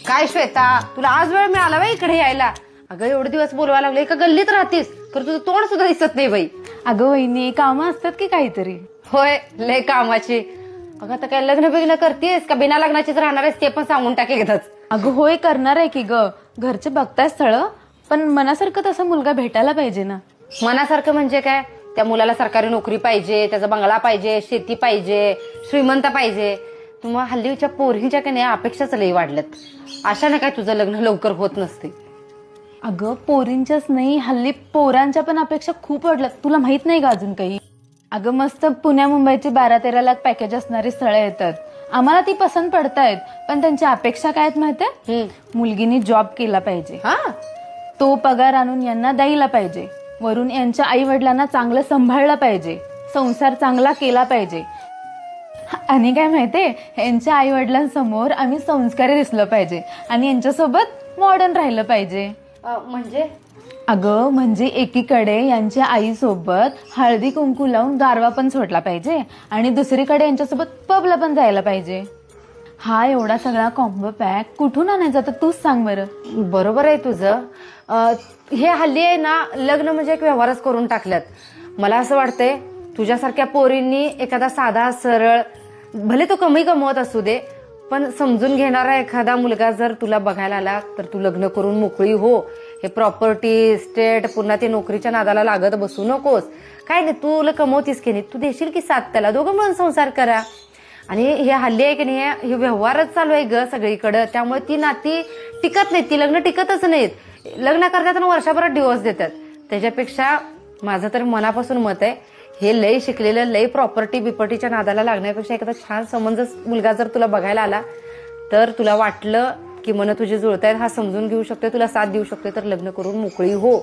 काय श्वेता, तुला आज वेळ मिळाला बाई इकडे यायला? अगं एवढे दिवस बोलवायला लागले, एका गल्लीत राहतीस तर तुझं तोंड सुद्धा दिसत नाही बाई. अगं वहिनी, कामं असतात की काहीतरी. होय, लय कामाची. अगं आता काय लग्न बिग्न करतेस का बिना लग्नाचीच राहणार आहेस ते पण सांगून टाक एकदाच. अगं होय, करणार आहे की ग. घरचे बघताय स्थळ, पण मनासारखं तसा मुलगा भेटायला पाहिजे ना. मनासारखं म्हणजे काय? त्या मुलाला सरकारी नोकरी पाहिजे, त्याचा बंगला पाहिजे, शेती पाहिजे, श्रीमंत पाहिजे. तुम्हाला हल्लीच्या पोरींच्या का नाही अपेक्षाच लई वाढल्यात. अशाने काय तुझं लग्न लवकर होत नसते. अगं पोरींच्याच नाही, हल्ली पोरांच्या पण अपेक्षा खूप वाढल्यात. तुला माहित नाही का अजून काही? अगं मस्त पुण्या मुंबईची 12-13 लाख पॅकेज असणारी स्थळं येतात. आम्हाला ती पसंत पडतायत, पण त्यांच्या अपेक्षा काय आहेत माहितीये? मुलगीनी जॉब केला पाहिजे, तो पगार आणून यांना द्यायला पाहिजे, वरून यांच्या आई वडिलांना चांगलं सांभाळलं पाहिजे, संसार चांगला केला पाहिजे. आणि काय माहितीये, यांच्या आई वडिलांसमोर आम्ही संस्कारी दिसलं पाहिजे आणि यांच्यासोबत मॉडर्न राहिलं पाहिजे. म्हणजे? अगं म्हणजे एकीकडे यांच्या आईसोबत हळदी कुंकू लावून गारवा पण सोडला पाहिजे आणि दुसरीकडे यांच्यासोबत पबला पण जायला पाहिजे. हा एवढा सगळा कॉम्बो पॅक कुठून आणायचा तर तूच सांग बरं. बरोबर आहे तुझं. हे हल्ली आहे ना, लग्न म्हणजे एक व्यवहारच करून टाकल्यात. मला असं वाटतंय तुझ्यासारख्या पोरींनी एखादा साधा सरळ, भले तो कमी कमवत असू दे, पण समजून घेणारा एखादा मुलगा जर तुला बघायला आला तर तू लग्न करून मोकळी हो. हे प्रॉपर्टी स्टेट पुन्हा ते नोकरीच्या नादाला लागत बसू नकोस. काय नाही, तुला कमवतीस की नाही, तू देशील की साथ त्याला, दोघं मिळून संसार करा. आणि हे हल्ली आहे की नाही, हे व्यवहारच चालू आहे ग सगळीकडं. त्यामुळे ती नाती टिकत नाहीत, ती लग्न टिकतच नाहीत. लग्न करतात आणि वर्षभरात डिवोर्स देतात. त्याच्यापेक्षा माझं तर मनापासून मत आहे, हे लय शिकलेलं, लय प्रॉपर्टी बिपर्टीच्या नादाला लागण्यापेक्षा एखादा छान समंजस मुलगा जर तुला बघायला आला तर तुला वाटलं की मन तुझे जुळतायत, हा समजून घेऊ शकतोय, तुला साथ देऊ शकतोय, तर लग्न करून मोकळी हो.